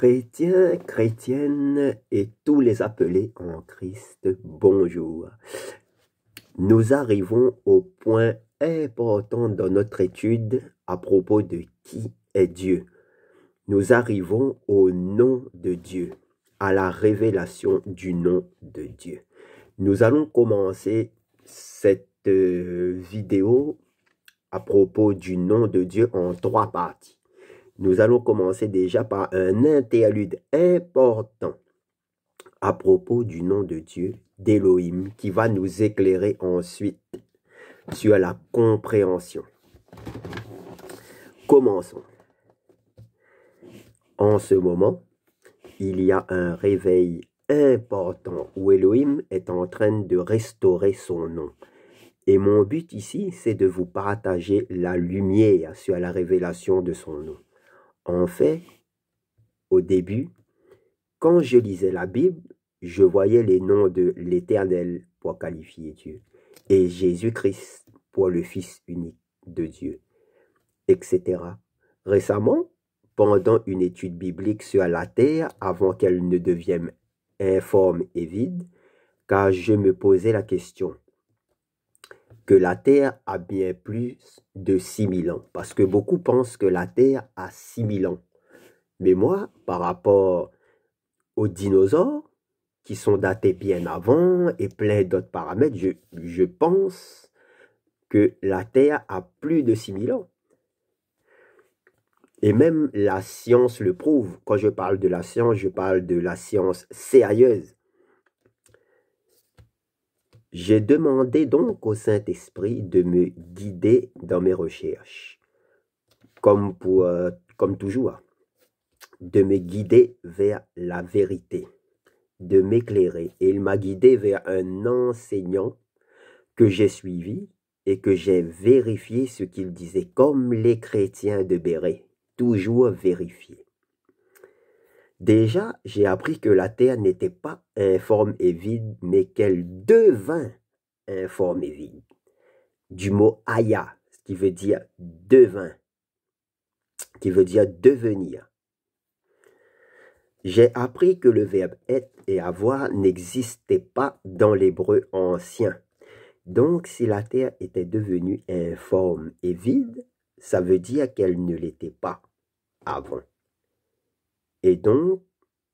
Chrétiens, chrétiennes et tous les appelés en Christ, bonjour. Nous arrivons au point important dans notre étude à propos de qui est Dieu. Nous arrivons au nom de Dieu, à la révélation du nom de Dieu. Nous allons commencer cette vidéo à propos du nom de Dieu en 3 parties. Nous allons commencer déjà par un interlude important à propos du nom de Dieu, d'Élohim, qui va nous éclairer ensuite sur la compréhension. Commençons. En ce moment, il y a un réveil important où Elohim est en train de restaurer son nom. Et mon but ici, c'est de vous partager la lumière sur la révélation de son nom. En fait, au début, quand je lisais la Bible, je voyais les noms de l'Éternel pour qualifier Dieu et Jésus-Christ pour le Fils unique de Dieu, etc. Récemment, pendant une étude biblique sur la terre avant qu'elle ne devienne informe et vide, car je me posais la question que la terre a bien plus de 6000 ans, parce que beaucoup pensent que la terre a 6000 ans. Mais moi, par rapport aux dinosaures, qui sont datés bien avant, et plein d'autres paramètres, je pense que la Terre a plus de 6000 ans. Et même la science le prouve. Quand je parle de la science, je parle de la science sérieuse. J'ai demandé donc au Saint-Esprit de me guider dans mes recherches, comme toujours, de me guider vers la vérité, de m'éclairer. Et il m'a guidé vers un enseignant que j'ai suivi et que j'ai vérifié ce qu'il disait, comme les chrétiens de Béret, toujours vérifier. Déjà, j'ai appris que la terre n'était pas informe et vide, mais qu'elle devint informe et vide. Du mot aya, ce qui veut dire devint, qui veut dire devenir. J'ai appris que le verbe être et avoir n'existait pas dans l'hébreu ancien. Donc, si la terre était devenue informe et vide, ça veut dire qu'elle ne l'était pas avant. Et donc,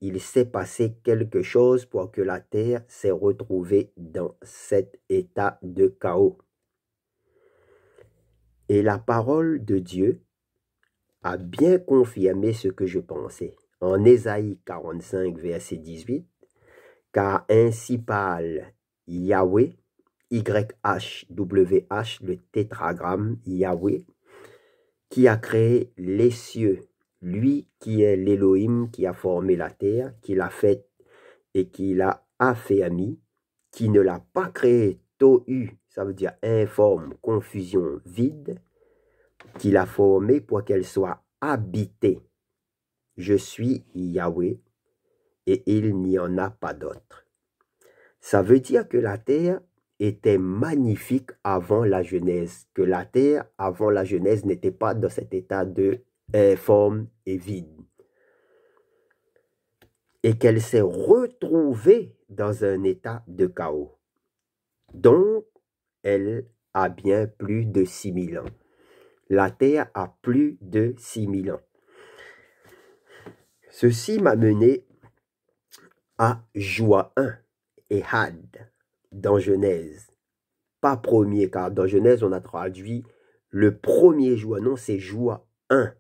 il s'est passé quelque chose pour que la terre s'est retrouvée dans cet état de chaos. Et la parole de Dieu a bien confirmé ce que je pensais. En Ésaïe 45, verset 18, « Car ainsi parle Yahweh, YHWH, le tétragramme Yahweh, qui a créé les cieux, lui qui est l'Élohim qui a formé la terre, qui l'a faite et qui l'a affermi, qui ne l'a pas créé tohu, ça veut dire informe, confusion, vide, qui l'a formée pour qu'elle soit habitée. Je suis Yahweh et il n'y en a pas d'autre. » Ça veut dire que la terre était magnifique avant la Genèse, que la terre avant la Genèse n'était pas dans cet état de informe et vide, et qu'elle s'est retrouvée dans un état de chaos. Donc, elle a bien plus de 6000 ans. La terre a plus de 6000 ans. Ceci m'a mené à Joie 1 et Had dans Genèse. Pas premier, car dans Genèse, on a traduit le premier jour. Non, c'est jour 1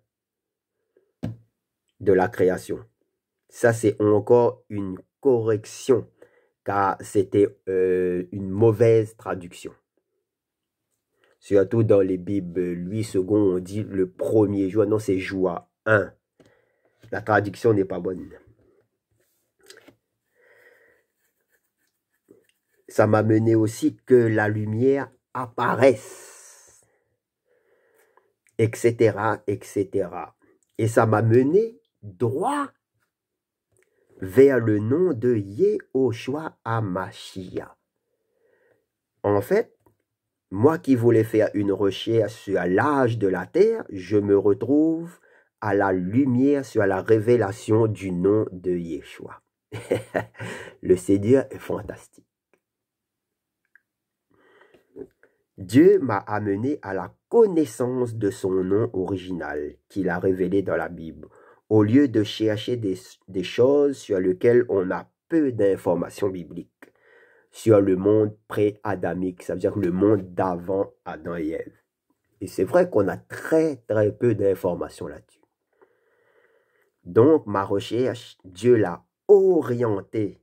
de la création. Ça, c'est encore une correction, car c'était une mauvaise traduction. Surtout dans les Bibles 8 secondes, on dit le premier jour. Non, c'est jour 1. La traduction n'est pas bonne. Ça m'a mené aussi que la lumière apparaisse, etc., etc. Et ça m'a mené droit vers le nom de Yehoshua HaMashiach. En fait, moi qui voulais faire une recherche sur l'âge de la terre, je me retrouve à la lumière sur la révélation du nom de Yeshua. Le Seigneur est fantastique. Dieu m'a amené à la connaissance de son nom original qu'il a révélé dans la Bible, au lieu de chercher des choses sur lesquelles on a peu d'informations bibliques, sur le monde pré-adamique, ça veut dire le monde d'avant Adam et Ève. Et c'est vrai qu'on a très peu d'informations là-dessus. Donc ma recherche, Dieu l'a orientée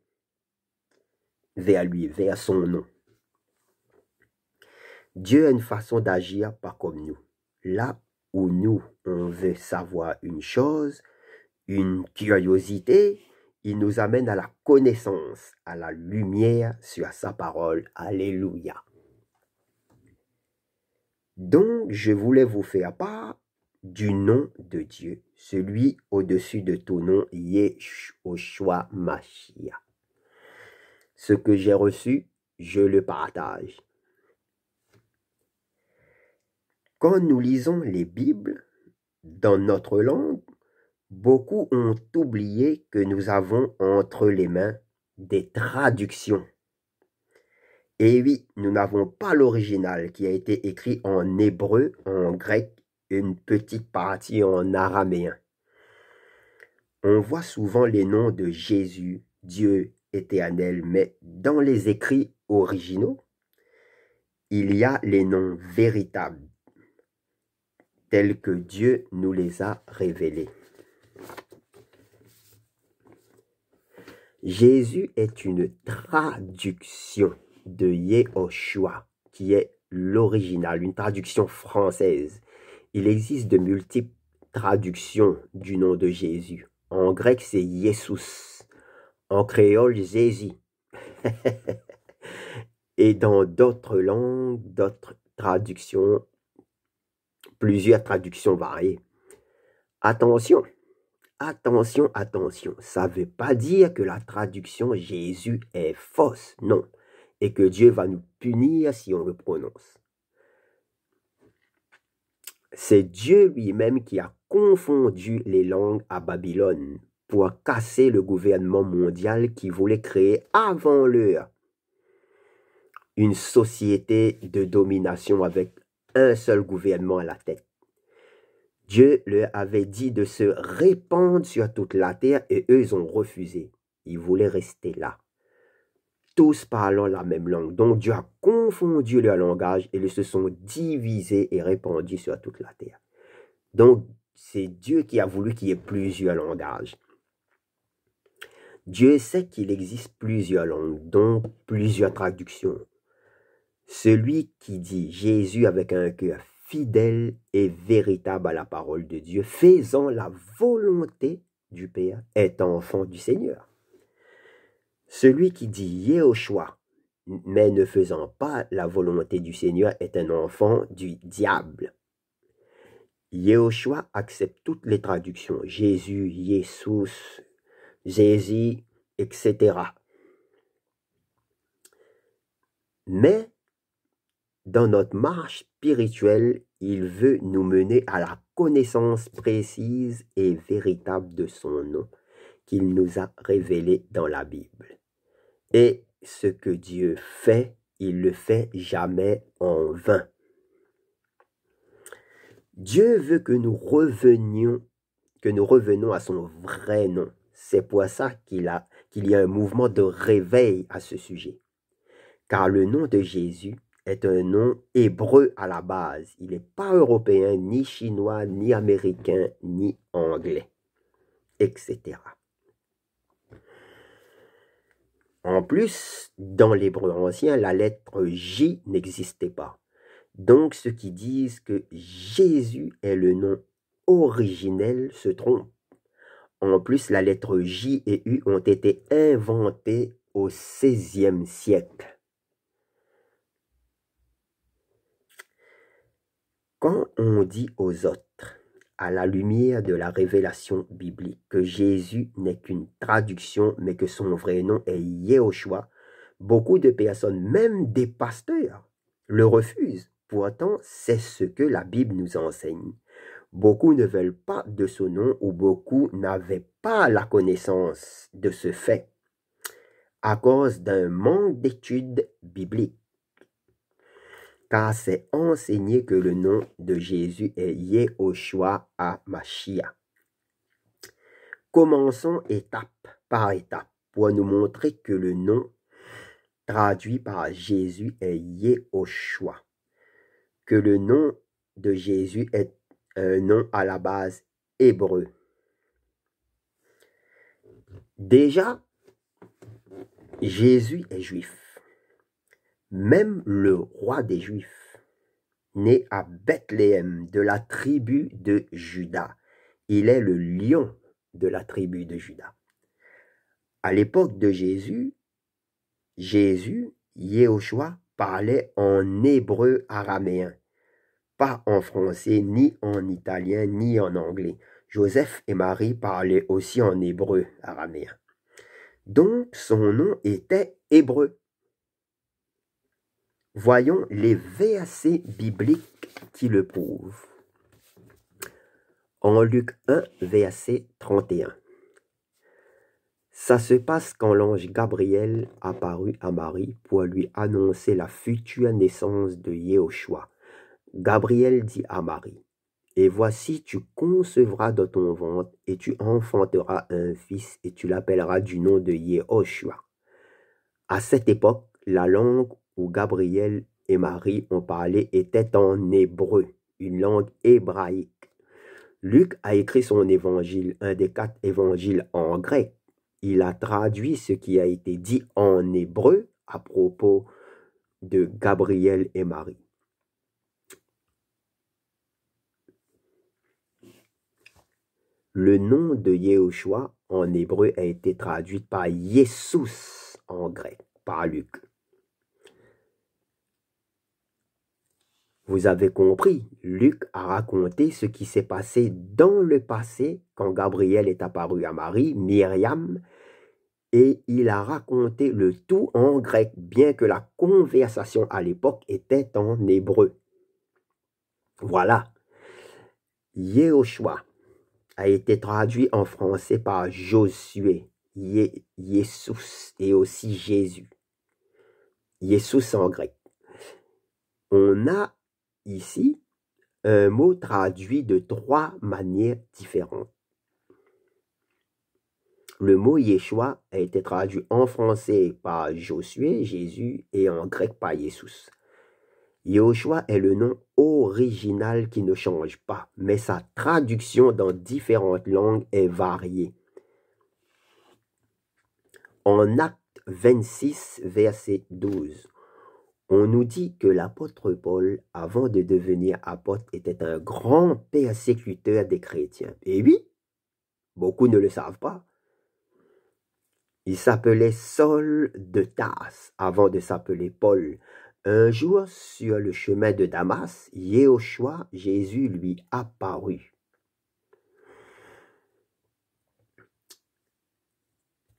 vers lui, vers son nom. Dieu a une façon d'agir pas comme nous. Là où nous, on veut savoir une chose, une curiosité, il nous amène à la connaissance, à la lumière sur sa parole. Alléluia. Donc, je voulais vous faire part du nom de Dieu, celui au-dessus de tout nom, Yeshua Mashiach. Ce que j'ai reçu, je le partage. Quand nous lisons les Bibles dans notre langue, beaucoup ont oublié que nous avons entre les mains des traductions. Et oui, nous n'avons pas l'original qui a été écrit en hébreu, en grec, une petite partie en araméen. On voit souvent les noms de Jésus, Dieu éternel, mais dans les écrits originaux, il y a les noms véritables, tels que Dieu nous les a révélés. Jésus est une traduction de Yehoshua, qui est l'original, une traduction française. Il existe de multiples traductions du nom de Jésus. En grec, c'est Jesus. En créole, Jésus. Et dans d'autres langues, d'autres traductions, plusieurs traductions variées. Attention, attention, attention. Ça ne veut pas dire que la traduction Jésus est fausse, non. Et que Dieu va nous punir si on le prononce. C'est Dieu lui-même qui a confondu les langues à Babylone pour casser le gouvernement mondial qui voulait créer avant l'heure une société de domination avec un seul gouvernement à la tête. Dieu leur avait dit de se répandre sur toute la terre et eux, ils ont refusé. Ils voulaient rester là. Tous parlant la même langue. Donc Dieu a confondu leur langage et ils se sont divisés et répandus sur toute la terre. Donc c'est Dieu qui a voulu qu'il y ait plusieurs langages. Dieu sait qu'il existe plusieurs langues, donc plusieurs traductions. Celui qui dit Jésus avec un cœur fidèle et véritable à la parole de Dieu, faisant la volonté du Père, est enfant du Seigneur. Celui qui dit Yehoshua, mais ne faisant pas la volonté du Seigneur, est un enfant du diable. Yehoshua accepte toutes les traductions, Jésus, Jésus, Jésus, etc. Mais dans notre marche spirituelle, il veut nous mener à la connaissance précise et véritable de son nom qu'il nous a révélé dans la Bible. Et ce que Dieu fait, il le fait jamais en vain. Dieu veut que nous revenons à son vrai nom. C'est pour ça qu'il y a un mouvement de réveil à ce sujet. Car le nom de Jésus est un nom hébreu à la base. Il n'est pas européen, ni chinois, ni américain, ni anglais, etc. En plus, dans l'hébreu ancien, la lettre J n'existait pas. Donc, ceux qui disent que Jésus est le nom originel se trompent. En plus, la lettre J et U ont été inventées au XVIe siècle. Quand on dit aux autres, à la lumière de la révélation biblique, que Jésus n'est qu'une traduction, mais que son vrai nom est Yehoshua, beaucoup de personnes, même des pasteurs, le refusent. Pourtant, c'est ce que la Bible nous enseigne. Beaucoup ne veulent pas de ce nom ou beaucoup n'avaient pas la connaissance de ce fait à cause d'un manque d'études bibliques. Car c'est enseigné que le nom de Jésus est Yehoshua HaMashiach. Commençons étape par étape pour nous montrer que le nom traduit par Jésus est Yehoshua, que le nom de Jésus est un nom à la base hébreu. Déjà, Jésus est juif. Même le roi des Juifs, né à Bethléem de la tribu de Juda, il est le lion de la tribu de Juda. À l'époque de Jésus, Yehoshua, parlait en hébreu araméen, pas en français, ni en italien, ni en anglais. Joseph et Marie parlaient aussi en hébreu araméen. Donc, son nom était hébreu. Voyons les versets bibliques qui le prouvent. En Luc 1, verset 31. Ça se passe quand l'ange Gabriel apparut à Marie pour lui annoncer la future naissance de Yehoshua. Gabriel dit à Marie, « Et voici, tu concevras dans ton ventre et tu enfanteras un fils et tu l'appelleras du nom de Yehoshua. » À cette époque, la langue où Gabriel et Marie ont parlé était en hébreu, une langue hébraïque. Luc a écrit son évangile, un des 4 évangiles en grec. Il a traduit ce qui a été dit en hébreu à propos de Gabriel et Marie. Le nom de Yehoshua en hébreu a été traduit par Yessus en grec, par Luc. Vous avez compris, Luc a raconté ce qui s'est passé dans le passé quand Gabriel est apparu à Marie, Myriam, et il a raconté le tout en grec, bien que la conversation à l'époque était en hébreu. Voilà. Yehoshua a été traduit en français par Josué, Yessus et aussi Jésus. Yessus en grec. On a ici un mot traduit de 3 manières différentes. Le mot Yeshua a été traduit en français par Josué, Jésus, et en grec par Yessus. Yehoshua est le nom original qui ne change pas, mais sa traduction dans différentes langues est variée. En Actes 26, verset 12, on nous dit que l'apôtre Paul, avant de devenir apôtre, était un grand persécuteur des chrétiens. Et oui, beaucoup ne le savent pas. Il s'appelait Saul de Tarse avant de s'appeler Paul. Un jour, sur le chemin de Damas, Yehoshua, Jésus, lui apparut.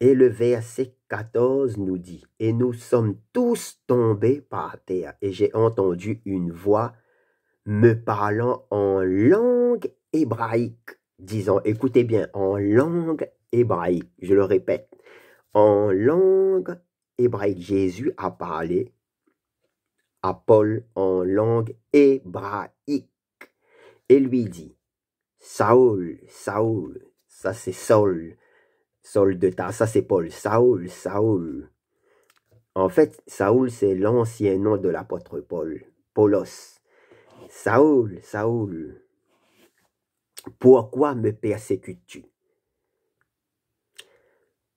Et le verset 14 nous dit, « Et nous sommes tous tombés par terre, et j'ai entendu une voix me parlant en langue hébraïque, disant, écoutez bien, en langue hébraïque, je le répète, en langue hébraïque, Jésus a parlé à Paul en langue hébraïque et lui dit, Saoul, Saoul, ça c'est Saul, Saul de Tarse, ça c'est Paul, Saoul, Saoul. En fait, Saoul c'est l'ancien nom de l'apôtre Paul, Paulos. Saoul, Saoul, pourquoi me persécutes-tu?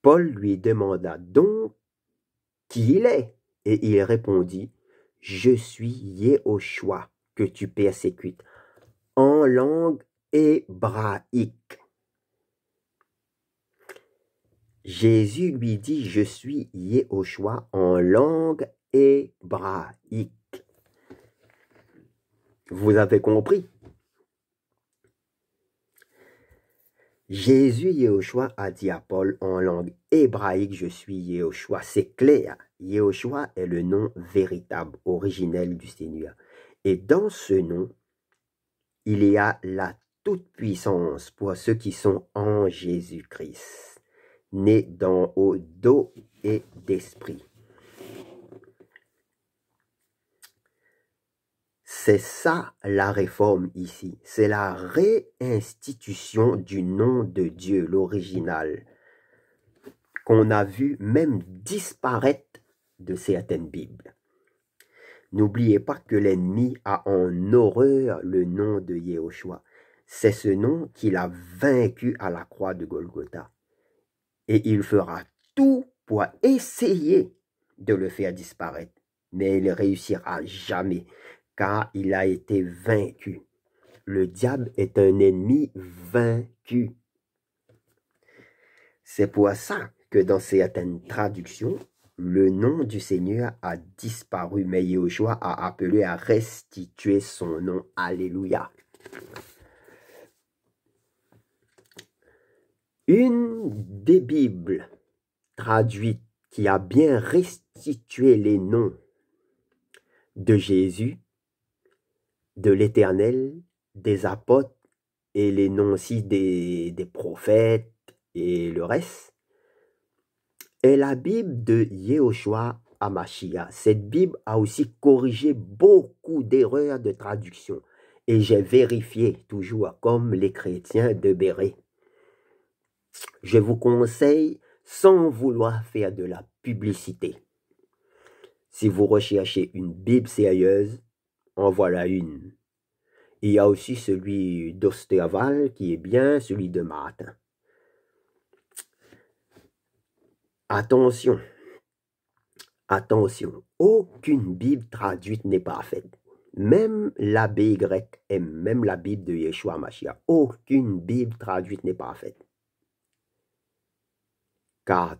Paul lui demanda donc qui il est, et il répondit, je suis Yehoshua que tu persécutes, en langue hébraïque. Jésus lui dit, je suis Yehoshua en langue hébraïque. Vous avez compris? Jésus, Yehoshua, a dit à Paul en langue hébraïque, je suis Yehoshua. C'est clair. Yehoshua est le nom véritable, originel du Seigneur. Et dans ce nom, il y a la toute puissance pour ceux qui sont en Jésus-Christ, nés d'en haut, d'eau et d'esprit. C'est ça la réforme ici, c'est la réinstitution du nom de Dieu, l'original, qu'on a vu même disparaître de certaines Bibles. N'oubliez pas que l'ennemi a en horreur le nom de Yehoshua. C'est ce nom qu'il a vaincu à la croix de Golgotha. Et il fera tout pour essayer de le faire disparaître. Mais il ne réussira jamais, car il a été vaincu. Le diable est un ennemi vaincu. C'est pour ça que dans certaines traductions, le nom du Seigneur a disparu, mais Yehoshua a appelé à restituer son nom. Alléluia. Une des Bibles traduites qui a bien restitué les noms de Jésus, de l'Éternel, des apôtres et les noms aussi des prophètes et le reste, est la Bible de Yehoshua HaMashiach. Cette Bible a aussi corrigé beaucoup d'erreurs de traduction. Et j'ai vérifié toujours comme les chrétiens de Béret. Je vous conseille, sans vouloir faire de la publicité, si vous recherchez une Bible sérieuse, en voilà une. Il y a aussi celui d'Osterval qui est bien, celui de Martin. Attention, attention, aucune Bible traduite n'est parfaite. Même la BYM, même la Bible de Yeshua HaMashiach, aucune Bible traduite n'est parfaite. Car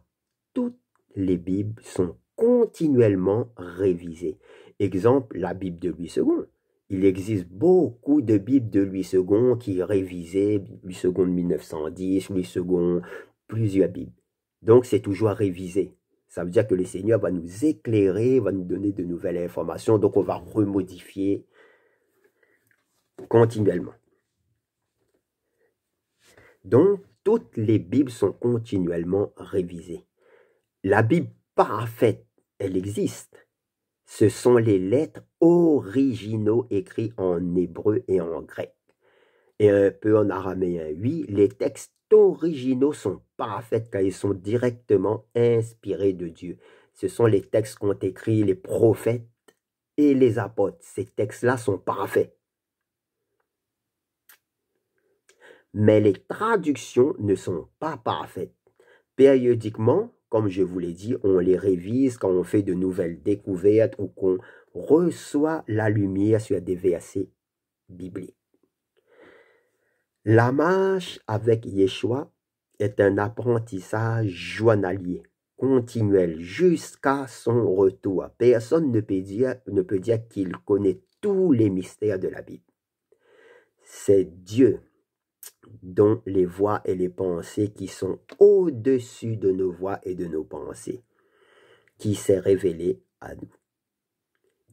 toutes les Bibles sont continuellement révisées. Exemple, la Bible de Louis II. Il existe beaucoup de Bibles de Louis II qui est révisée, Louis II de 1910, Louis II, plusieurs Bibles. Donc, c'est toujours révisé. Ça veut dire que le Seigneur va nous éclairer, va nous donner de nouvelles informations. Donc, on va remodifier continuellement. Donc, toutes les Bibles sont continuellement révisées. La Bible parfaite, elle existe. Ce sont les lettres originaux écrits en hébreu et en grec. Et un peu en araméen. Oui, les textes originaux sont parfaits car ils sont directement inspirés de Dieu. Ce sont les textes qu'ont écrits les prophètes et les apôtres. Ces textes-là sont parfaits. Mais les traductions ne sont pas parfaites. Périodiquement, comme je vous l'ai dit, on les révise quand on fait de nouvelles découvertes ou qu'on reçoit la lumière sur des versets bibliques. La marche avec Yeshua est un apprentissage journalier, continuel, jusqu'à son retour. Personne ne peut dire qu'il connaît tous les mystères de la Bible. C'est Dieu dont les voies et les pensées qui sont au-dessus de nos voies et de nos pensées, qui s'est révélé à nous.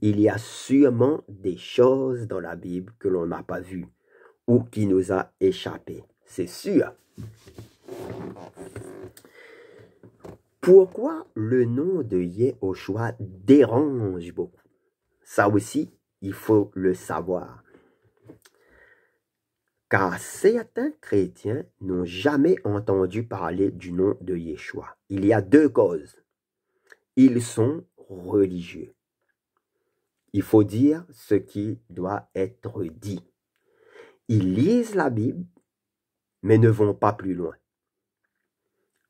Il y a sûrement des choses dans la Bible que l'on n'a pas vues ou qui nous a échappé, c'est sûr. Pourquoi le nom de Yehoshua dérange beaucoup? Ça aussi, il faut le savoir. Car certains chrétiens n'ont jamais entendu parler du nom de Yeshua. Il y a deux causes. Ils sont religieux. Il faut dire ce qui doit être dit. Ils lisent la Bible, mais ne vont pas plus loin.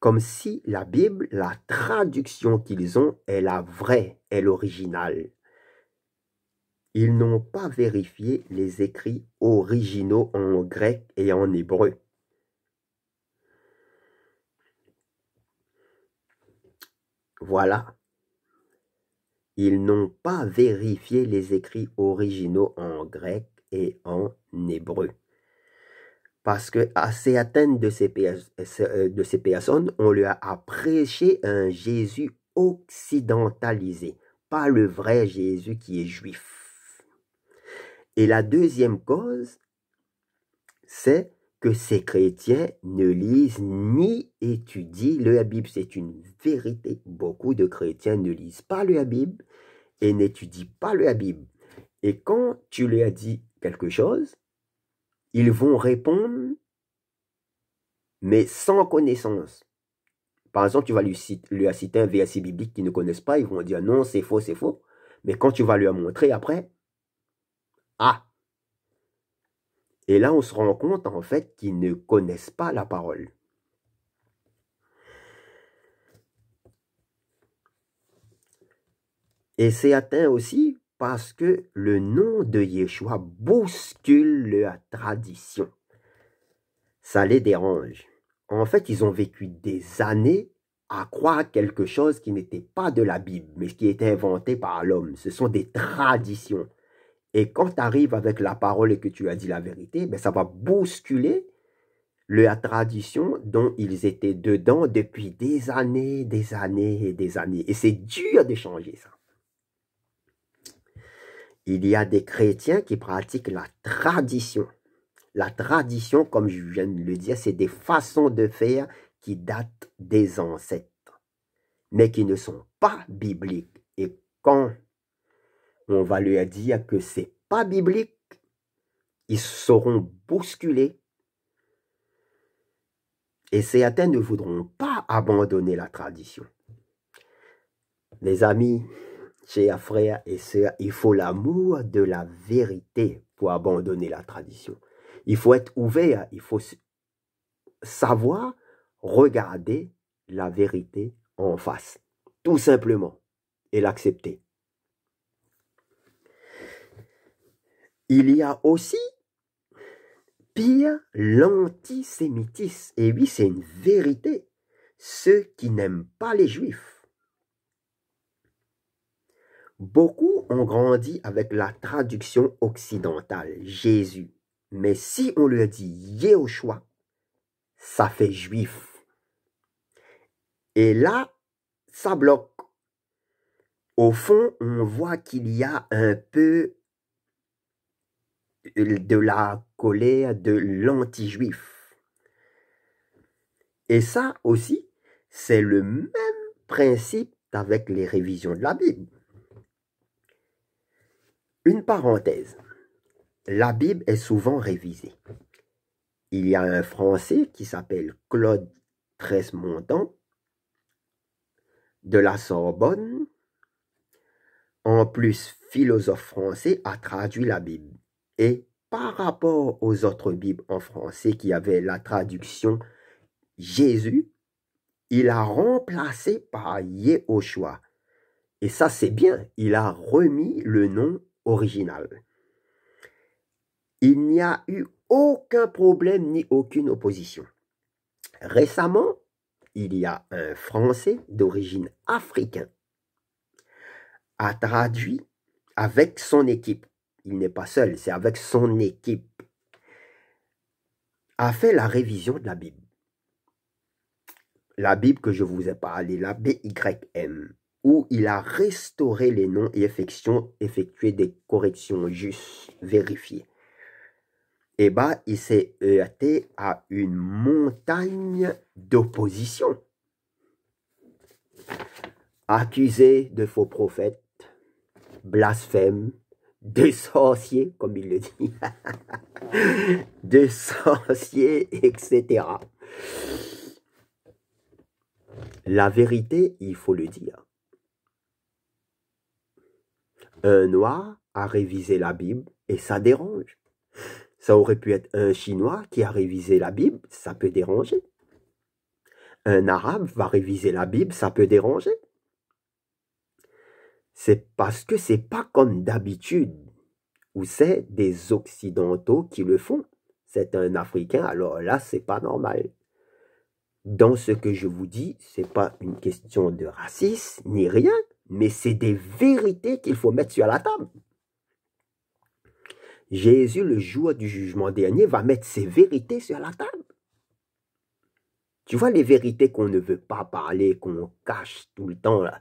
Comme si la Bible, la traduction qu'ils ont, est la vraie, est l'original. Ils n'ont pas vérifié les écrits originaux en grec et en hébreu. Voilà. Ils n'ont pas vérifié les écrits originaux en grec et en hébreu. Parce qu'à certaines de ces personnes, on leur a prêché un Jésus occidentalisé, pas le vrai Jésus qui est juif. Et la deuxième cause, c'est que ces chrétiens ne lisent ni étudient la Bible. C'est une vérité. Beaucoup de chrétiens ne lisent pas la Bible et n'étudient pas la Bible. Et quand tu leur dis quelque chose, ils vont répondre, mais sans connaissance. Par exemple, tu vas lui citer un verset biblique qu'ils ne connaissent pas, ils vont dire non, c'est faux, c'est faux. Mais quand tu vas lui montrer après, ah! Et là, on se rend compte en fait qu'ils ne connaissent pas la parole. Et c'est atteint aussi parce que le nom de Yeshua bouscule la tradition. Ça les dérange. En fait, ils ont vécu des années à croire quelque chose qui n'était pas de la Bible, mais qui était inventé par l'homme. Ce sont des traditions. Et quand tu arrives avec la parole et que tu as dit la vérité, ben ça va bousculer la tradition dont ils étaient dedans depuis des années et des années. Et c'est dur de changer ça. Il y a des chrétiens qui pratiquent la tradition. La tradition, comme je viens de le dire, c'est des façons de faire qui datent des ancêtres, mais qui ne sont pas bibliques. Et quand on va leur dire que c'est pas biblique, ils seront bousculés. Et certains ne voudront pas abandonner la tradition. Les amis, chers frères et sœurs, il faut l'amour de la vérité pour abandonner la tradition. Il faut être ouvert, il faut savoir regarder la vérité en face, tout simplement, et l'accepter. Il y a aussi, pire, l'antisémitisme. Et oui, c'est une vérité. Ceux qui n'aiment pas les Juifs. Beaucoup ont grandi avec la traduction occidentale, Jésus. Mais si on leur dit Yehoshua, ça fait juif. Et là, ça bloque. Au fond, on voit qu'il y a un peu de la colère de l'anti-juif. Et ça aussi, c'est le même principe avec les révisions de la Bible. Une parenthèse. La Bible est souvent révisée. Il y a un Français qui s'appelle Claude Tresmontant de la Sorbonne, en plus philosophe français, a traduit la Bible. Et par rapport aux autres Bibles en français qui avaient la traduction Jésus, il a remplacé par Yehoshua. Et ça, c'est bien. Il a remis le nom original. Il n'y a eu aucun problème ni aucune opposition. Récemment, il y a un Français d'origine africaine a traduit avec son équipe. Il n'est pas seul, c'est avec son équipe. A fait la révision de la Bible. La Bible que je vous ai parlé, la BYM, où il a restauré les noms et effectué des corrections justes, vérifiées. Et bien, il s'est heurté à une montagne d'opposition. Accusé de faux prophètes, blasphème, de sorciers, comme il le dit, de sorciers, etc. La vérité, il faut le dire. Un noir a révisé la Bible et ça dérange. Ça aurait pu être un Chinois qui a révisé la Bible, ça peut déranger. Un Arabe va réviser la Bible, ça peut déranger. C'est parce que c'est pas comme d'habitude, où c'est des Occidentaux qui le font. C'est un Africain, alors là, c'est pas normal. Dans ce que je vous dis, c'est pas une question de racisme, ni rien, mais c'est des vérités qu'il faut mettre sur la table. Jésus, le jour du jugement dernier, va mettre ses vérités sur la table. Tu vois les vérités qu'on ne veut pas parler, qu'on cache tout le temps, là.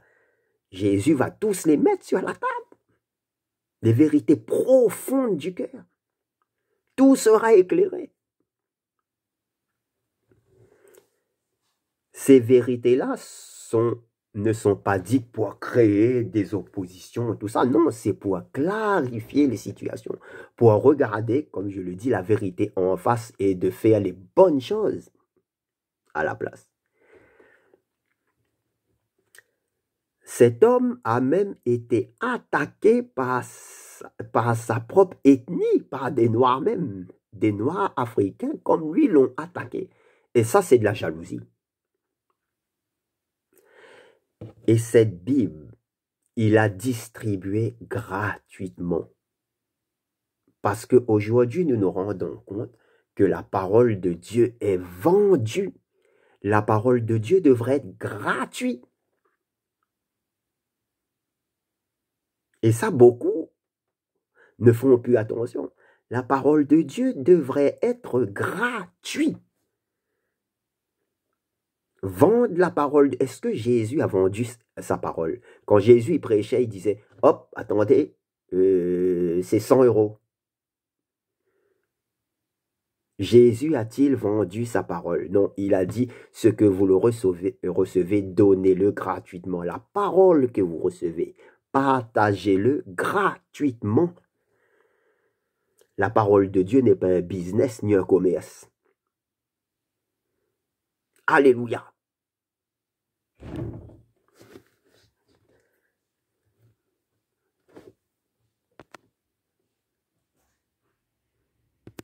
Jésus va tous les mettre sur la table. Les vérités profondes du cœur. Tout sera éclairé. Ces vérités-là ne sont pas dites pour créer des oppositions, tout ça. Non, c'est pour clarifier les situations, pour regarder, comme je le dis, la vérité en face et de faire les bonnes choses à la place. Cet homme a même été attaqué par sa propre ethnie, par des Noirs même, des Noirs africains comme lui l'ont attaqué. Et ça, c'est de la jalousie. Et cette Bible, il a distribué gratuitement. Parce qu'aujourd'hui, nous nous rendons compte que la parole de Dieu est vendue. La parole de Dieu devrait être gratuite. Et ça, beaucoup ne font plus attention. La parole de Dieu devrait être gratuite. Vendre la parole. Est-ce que Jésus a vendu sa parole? Quand Jésus prêchait, il disait, hop, attendez, c'est 100 €. Jésus a-t-il vendu sa parole? Non, il a dit, ce que vous le recevez, donnez-le gratuitement. La parole que vous recevez, partagez-le gratuitement. La parole de Dieu n'est pas un business ni un commerce. Alléluia.